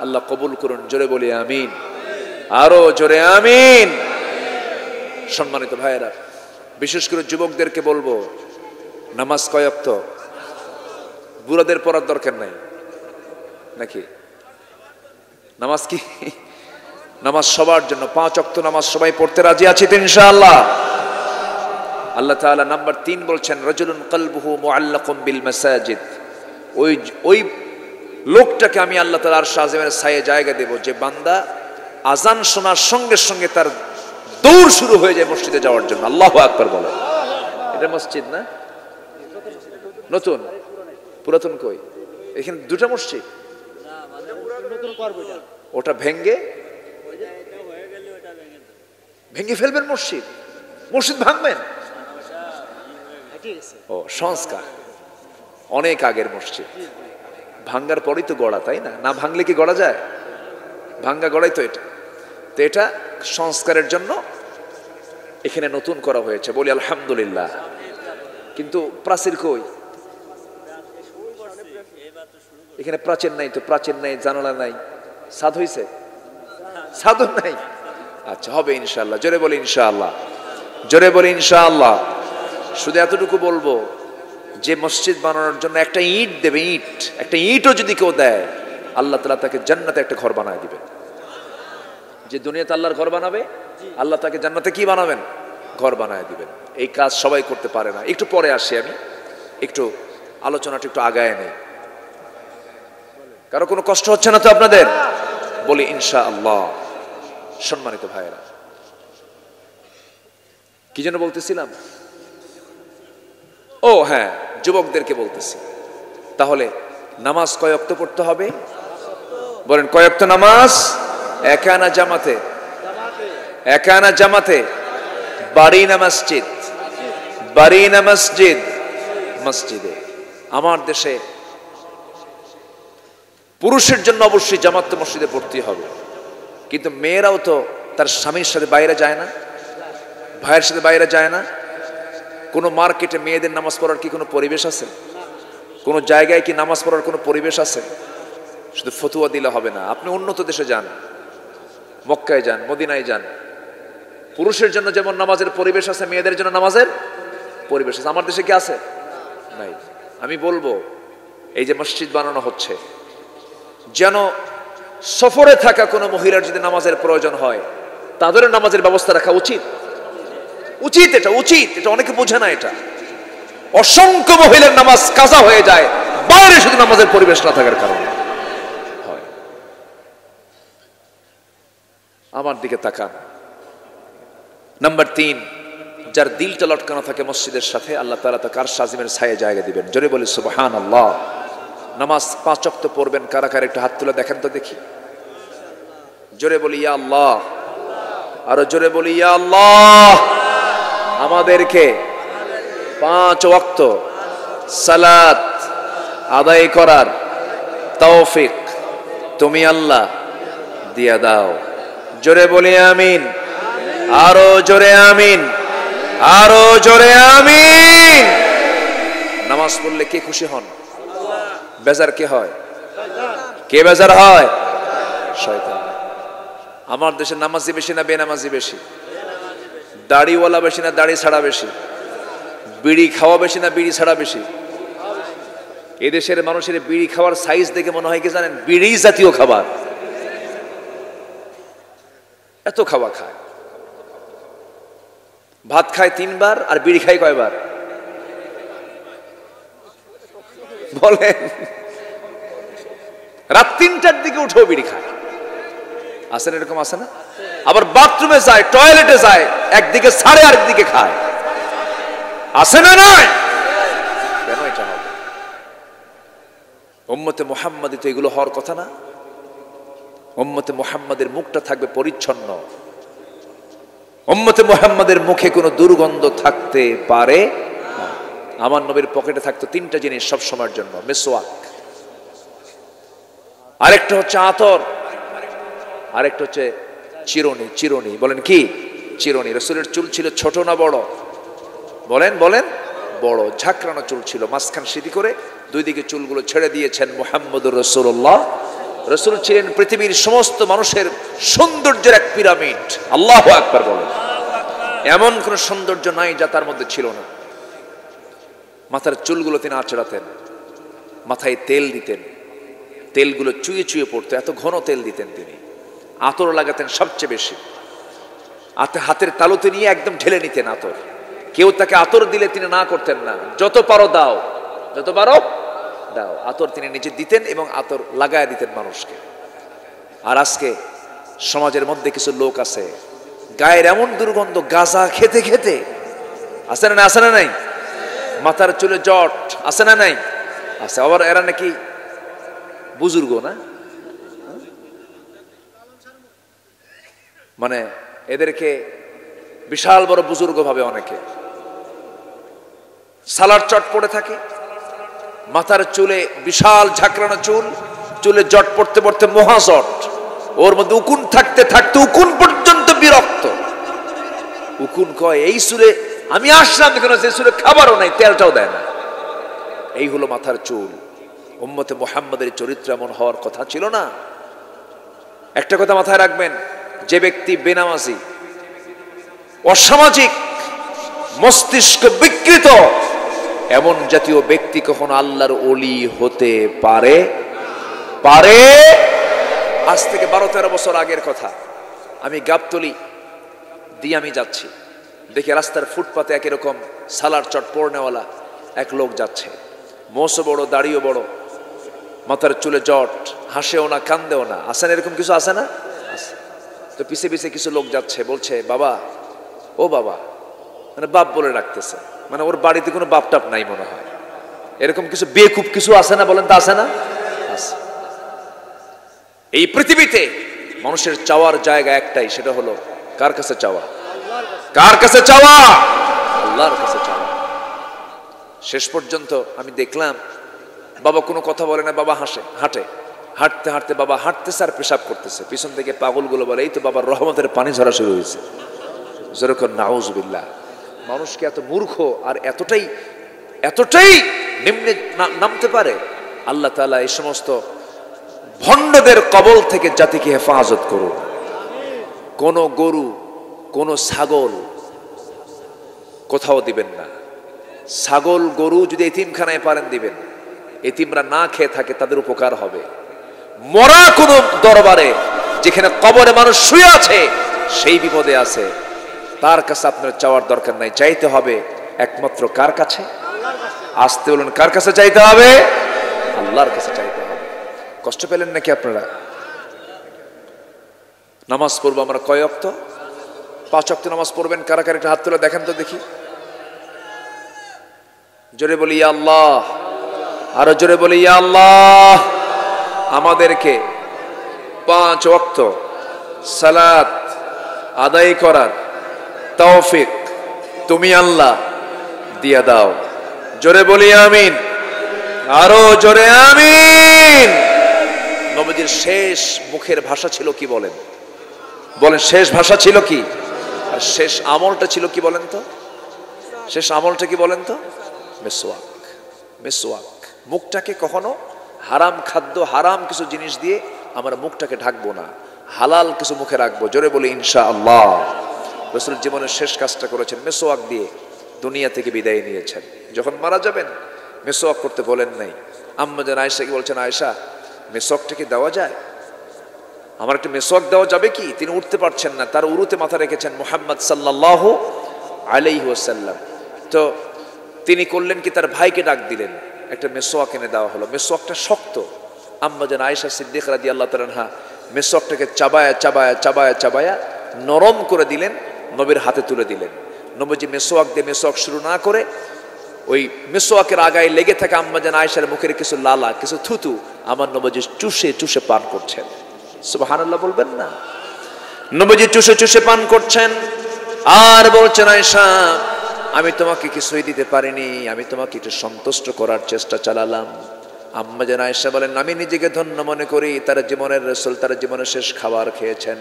আল্লাহ কবুল করুন, জোরে বলি আমিন, আরো জোরে আমিন। সম্মানিত ভাইয়েরা, বিশেষ করে যুবকদেরকে বলবো, নামাজ কয় ওয়াক্ত? বুড়াদের পড়ার দরকার নাই নাকি? নামাজ কি? নামাজ সবার জন্য, 5 ওয়াক্ত নামাজ সবাই পড়তে রাজি আছি তো ইনশাআল্লাহ। আল্লাহ তাআলা নাম্বার 3 বলছেন, রাজুলুন কলবুহু মুআল্লাকুম বিল মাসাজিদ। ওই লোকটাকে আমি আল্লাহ তাআলা আরশ আজিমের ছায়ায় জায়গা দেব যে বান্দা আজান শোনার সঙ্গে সঙ্গে তার দৌড় শুরু হয়ে যায় মসজিদে যাওয়ার জন্য। আল্লাহু আকবার বলে। এটা মসজিদ না? নতুন? পুরাতন কই? এখানে 2টা মসজিদ। ওটা ভেঙ্গে ফেলবেন মসজিদ? মসজিদ ভাঙবেন? ও সংস্কার, অনেক আগের মসজিদ, ভাঙ্গার পরই তো গড়া, তাই না? না ভাঙলে কি গড়া যায়? ভাঙ্গা গড়াই তো এটা। তো এটা সংস্কারের জন্য এখানে নতুন করা হয়েছে, বলি আলহামদুলিল্লাহ। কিন্তু প্রাচীর কই? এখানে প্রাচীর নাই তো, প্রাচীর নাই, জানালা নাই, ছাদ হইছে? ছাদও নাই। আচ্ছা, হবে ইনশাআল্লাহ। জোরে বলি ইনশাআল্লাহ, জোরে বলি ইনশাআল্লাহ। শুধু এতটুকু বলবো যে মসজিদ বানানোর জন্য একটা ইট দেবে, ইট, একটা ইটও যদি কেউ দেয়, আল্লাহ তাআলা তাকে জান্নাতে একটা ঘর বানায় দিবেন। যে দুনিয়াতে আল্লাহর ঘর বানাবে, আল্লাহ তাকে জান্নাতে কি বানাবেন? ঘর বানায় দিবেন। এই কাজ সবাই করতে পারে না। একটু পরে আসি, আমি একটু আলোচনাটা একটু আগায় নেই। কারো কোনো কষ্ট হচ্ছে না তো আপনাদের? বলি ইনশাআল্লাহ। সম্মানিত ভাইয়েরা, কি যেন বলতেছিলাম? ও হ্যাঁ, যুবকদেরকে বলতেছি। তাহলে নামাজ কয় ওয়াক্ত পড়তে হবে? বলেন কয় ওয়াক্ত নামাজ? একানা জামাতে, একানা জামাতে, বারিনা মসজিদ, বারিনা মসজিদ, মসজিদে। আমার দেশে পুরুষের জন্য অবশ্যই জামাত মসজিদে পড়তে হবে, কিন্তু মেয়েরাও তো তার স্বামীর সাথে বাইরে যায় না, ভাইয়ের সাথে বাইরে যায় না। কোনো মার্কেটে মেয়েদের নামাজ পড়ার কি কোনো পরিবেশ আছে? কোনো জায়গায় কি নামাজ পড়ার কোনো পরিবেশ আছে? শুধু ফতুয়া দিলে হবে না। আপনি উন্নত দেশে যান, মক্কায় যান, মদিনায় যান, পুরুষের জন্য যেমন নামাজের পরিবেশ আছে, মেয়েদের জন্য নামাজের পরিবেশ আছে। আমার দেশে কি আছে? নাই। আমি বলবো, এই যে মসজিদ বানানো হচ্ছে, যেন সফরে থাকা কোনো মহিলার যদি নামাজের প্রয়োজন হয়, তাদেরও নামাজের ব্যবস্থা রাখা উচিত। উচিত, এটা উচিত। এটা অনেকে বোঝে না। এটা অসংখ্য মহিলার নামাজ কাজা হয়ে যায় বাইরে শুধু নামাজের পরিবেশ না থাকার কারণে। আমার দিকে তাকান। নাম্বার 3, যার দিলটা লটকানো থাকে মসজিদের সাথে, আল্লাহ তাআলা তাকে আরশ আজিমের ছায়ায় জায়গা দিবেন। জোরে বলি সুবহানাল্লাহ। নামাজ 5 ওয়াক্ত পড়বেন কারা কারা, একটু হাত তুলে দেখেন তো দেখি। জোরে বলি ইয়া আল্লাহ, আরো জোরে বলি ইয়া আল্লাহ। আমাদেরকে 5 ওয়াক্ত সালাত আদায় করার তৌফিক তুমি আল্লাহ দিয়া দাও। জোরে বলি আমিন, আরো জোরে আমিন, আরো জোরে আমিন। নামাজ পড়লে কে খুশি হন? বেজার কে হয়? কে বেজার হয়? শয়তান। আমার দেশে নামাজি বেশি না বেনামাজি বেশি? দাড়িওয়ালা বেশি না দাড়ি ছাড়া বেশি? বিড়ি খাওয়া বেশি না বিড়ি ছাড়া বেশি? এদেশের মানুষের বিড়ি খাওয়ার সাইজ দেখে মনে হয় কি জানেন, বিড়ি জাতীয় খাবার। এত খাওয়া খায়, ভাত খায় 3 বার আর বিড়ি খায় কয়বার বলেন? রাত 3টার দিকে উঠেও বিড়ি খায়। আসেন, এরকম আছে না? আবার বাথরুমে যায়, টয়লেটে যায়, একদিকে ছাড়ে আরেকদিকে খায়। আছে না নয়? কেন এটা হবে? উম্মতে মুহাম্মাদি তো এগুলো হওয়ার কথা না। উম্মতে মুহাম্মাদের মুখটা থাকবে পরিচ্ছন্ন। উম্মতে মুহাম্মাদের মুখে কোনো দুর্গন্ধ থাকতে পারে না। আমার নবীর পকেটে থাকতো 3টা জিনিস সব সময়ের জন্য, মিসওয়াক, আরেকটা হচ্ছে আতর, আরেকটা হচ্ছে চিরুনি। চিরুনি বলেন কি? চিরুনি। রাসূলের চুল ছিল ছোট না বড়? বলেন বলেন। বড়, ঝাঁকড়ানো চুল ছিল, মাঝখান সিধি করে 2 দিকে চুলগুলো ছেড়ে দিয়েছেন মুহাম্মদুর রাসূলুল্লাহ। রাসূল ছিলেন পৃথিবীর সমস্ত মানুষের সৌন্দর্যের এক পিরামিড। আল্লাহু আকবার বলেন। এমন কোন সৌন্দর্য নাই যা তার মধ্যে ছিল না। মাথার চুলগুলো তিনি আঁচড়াতেন, মাথায় তেল দিতেন, তেলগুলো চুয়ে চুয়ে পড়তো, এত ঘন তেল দিতেন তিনি। আতর লাগাতেন সবচেয়ে বেশি, হাতের তালুতে নিয়ে একদম ঢেলে নিতেন আতর। কেউ তাকে আতর দিলে তিনি না করতেন না, যত পারো দাও, যত পারো দাও। আতর তিনি নিজে দিতেন এবং আতর লাগায় দিতেন মানুষকে। আর আজকে সমাজের মধ্যে কিছু লোক আছে, গায়ের এমন দুর্গন্ধ, গাঁজা খেতে খেতে, আছে না? আছে না নাই? মাথার চুলে জট, আছে না নাই? আছে। আবার এরা নাকি বুজুর্গ না, মানে এদেরকে বিশাল বড় বুজুর্গ ভাবে অনেকে। সালার চট পড়ে থাকে, মাথার চুলে বিশাল ঝাঁকড়ানো চুল, চুলে জট পড়তে পড়তে মহাজট, ওর মধ্যে উকুন থাকতে থাকতে উকুন পর্যন্ত বিরক্ত। উকুন কয় এই চুলে আমি আসলাম কেন, যে চুলে খাবারও নাই, তেলটাও দেয় না। এই হলো মাথার চুল। উম্মতে মুহাম্মাদের চরিত্র এমন হওয়ার কথা ছিল না। একটা কথা মাথায় রাখবেন, যে ব্যক্তি বেনামাজি, অসামাজিক, মস্তিষ্ক বিকৃত, এমন জাতীয় ব্যক্তি কখনো আল্লাহর ওলি হতে পারে? আজ থেকে 12-13 বছর আগের কথা। আমি গাবতলী দিয়ে আমি যাচ্ছি, দেখি রাস্তার ফুটপাতে এরকম সালার চট পড়নেওয়ালা এক লোক যাচ্ছে। মোছও বড়, দাড়িও বড়, মাথার চুলে জট, হাসেও না কান্দেও না। আছে না এরকম কিছু? আছে না? তো পিছে পিছে কিছু লোক যাচ্ছে, বলছে বাবা, ও বাবা, মানে বাপ বলে ডাকতেছে, মানে ওর বাড়িতে কোনো বাপ টাপ নাই মনে হয়। এরকম কিছু বেকুব কিছু আছে না? বলেন তো আছে না? আছে। এই পৃথিবীতে মানুষের চাওয়ার জায়গা একটাই, সেটা হলো কার কাছে চাওয়া? কার কাছে চাওয়া? আল্লাহর কাছে চাওয়া। শেষ পর্যন্ত আমি দেখলাম বাবা কোনো কথা বলে না, বাবা হাঁটে, হাঁটতে হাঁটতে বাবা হাঁটতেছে আর পেশাব করতেছে। পিছন থেকে পাগলগুলো বলে এই তো বাবার রহমতের পানি ঝরা শুরু হয়েছে। যেরকম নাউজুবিল্লাহ। মানুষকে এত মূর্খ আর এতটাই নিম্নে নামতে পারে? আল্লাহ তাআলা এই সমস্ত ভণ্ডদের কবল থেকে জাতিকে হেফাজত করুন। কোন গরু, কোন ছাগল কোথাও দিবেন না। ছাগল গরু যদি এতিমখানায় পারেন দিবেন, এতিমরা না খেয়ে থাকে তাদের উপকার হবে। মরা কোন দরবারে, যেখানে কবরে মানুষ শুয়ে আছে, সেই বিপদে আছে, তার কাছে আপনার চাওয়ার দরকার নাই। চাইতে হবে একমাত্র কার কাছে? আসতে বলুন, কার কাছে চাইতে হবে? আল্লাহর কাছে চাইতে হবে। কষ্ট পেলেন নাকি আপনারা? নামাজ পড়বো আমরা কয় ওয়াক্ত? 5 ওয়াক্ত নামাজ পড়বেন। কারা কারা একটা হাত তুলে দেখেন তো দেখি, জোরে বলি ইয়া আল্লাহ, আরো জোরে বলি ইয়া আল্লাহ। আমাদেরকে 5 ওয়াক্ত সালাত আদায় করার তৌফিক তুমি আল্লাহ দিয়া দাও। জোরে বলি আমিন, আরো জোরে আমিন। নবীজির শেষ মুখের ভাষা ছিল কি বলেন? বলেন শেষ ভাষা ছিল কি? আর শেষ আমলটা ছিল কি বলেন তো? শেষ আমলটা কি বলেন তো? মিসওয়াক। মিসওয়াক। মুখটাকে কখনো হারাম খাদ্য, হারাম কিছু জিনিস দিয়ে আমরা মুখটাকে ঢাকবো না, হালাল কিছু মুখে রাখবো। জোরে বলি ইনশাআল্লাহ। রাসূল জীবনের শেষ কাজটা করেছেন মিসওয়াক দিয়ে, দুনিয়া থেকে বিদায় নিয়েছেন। যখন মারা যাবেন মিসওয়াক করতে বলেন নাই। আম্মা জান আয়েশাকে বলছেন, আয়েশা মিসওয়াকটা কি দেওয়া যায়? আমার একটা মিসওয়াক দেওয়া যাবে কি? তিনি উঠতে পারছেন না, তার উরুতে মাথা রেখেছেন মুহাম্মদ সাল্লাল্লাহু আলাইহি ওয়াসাল্লাম। তো তিনি করলেন কি, তার ভাইকে ডাক দিলেন, একটা মিসওয়াক এনে দেওয়া হলো। মিসওয়াকটা শক্ত। আম্মা জান আয়েশা সিদ্দিকা রাদিয়াল্লাহু তাআলা আনহা মিসওয়াকটাকে চাবায়া চাবায়া চাবায়া চাবায়া নরম করে দিলেন, নবীর হাতে তুলে দিলেন। নবীজি মিসওয়াক দিয়ে মিসওয়াক শুরু না করে ওই মিসওয়াকের আগায় লেগে থাকা আম্মা জান আয়েশার মুখের কিছু লালা, কিছু থুতু আমার নবীজি চুষে চুষে পান করছেন। সুবহানাল্লাহ বলবেন না? নবীজি চুষে চুষে পান করছেন আর বলছেন, আয়েশা আমি তোমাকে কিছুই দিতে পারিনি, আমি তোমাকে একটু সন্তুষ্ট করার চেষ্টা চালালাম। আম্মা জান আয়েশা বলেন, আমি নিজেকে ধন্য মনে করি, তার জীবনের রাসূল তার জীবনের শেষ খাবার খেয়েছেন।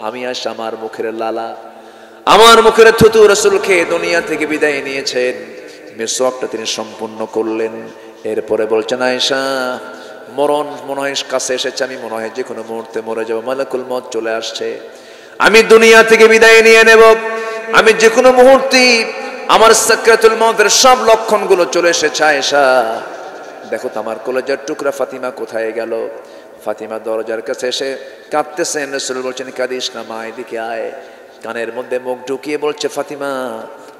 আমি আয়েশা আমার মুখের লালা, আমার মুখের থুতু রাসূল খেয়ে দুনিয়া থেকে বিদায় নিয়েছেন। মিসওয়াকটা তিনি সম্পূর্ণ করলেন। এরপরে বলছেন, আয়েশা মরণ মনে হয় কাছে এসেছে, আমি মনে হয় যে কোনো মুহূর্তে মরে যাব, মালাকুল মউত চলে আসছে, আমি দুনিয়া থেকে বিদায় নিয়ে নেব, আমি যে কোনো মুহূর্তে আমার সাকরাতুল মউতের সব লক্ষণগুলো চলে এসেছে। আয়েশা দেখো তো আমার কলেজার টুকরা ফাতিমা কোথায় গেল? ফাতিমা দরজার কাছে এসে কাঁদতেছেন। রাসূল বলছেন, কাঁদিস না মা, এদিকে আয়। কানের মধ্যে মুখ ঢুকিয়ে বলছে, ফাতিমা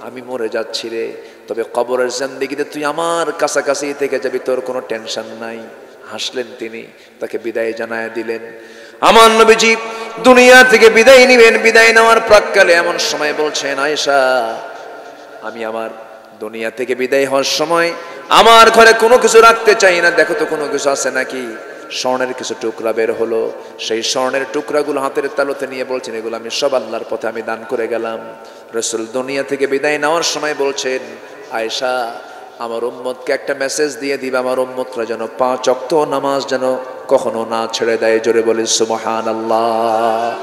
আমি মরে যাচ্ছি রে, তবে কবরের জিন্দেগিতে তুই আমার কাছাকাছি থেকে যাবি, তোর কোনো টেনশন নাই। হাসলেন তিনি, তাকে বিদায় জানায় দিলেন। আমার নবীজি দুনিয়া থেকে বিদায় নিবেন। বিদায় নেওয়ার প্রাক্কালে এমন সময় বলছেন, আয়েশা আমি আমার দুনিয়া থেকে বিদায় হওয়ার সময় আমার ঘরে কোনো কিছু রাখতে চাই না, দেখো তো কোনো কিছু আছে নাকি? স্বর্ণের কিছু টুকরা বের হলো। সেই স্বর্ণের টুকরাগুলো হাতের তালুতে নিয়ে বলছেন, এগুলো আমি সব আল্লাহর পথে আমি দান করে গেলাম। রাসূল দুনিয়া থেকে বিদায় নেওয়ার সময় বলছেন, আয়েশা আমার উম্মতকে একটা মেসেজ দিয়ে দিবে, আমার উম্মতরা যেন 5 ওয়াক্ত নামাজ যেন কখনো না ছেড়ে দেয়। জোরে বলি সুবহানাল্লাহ।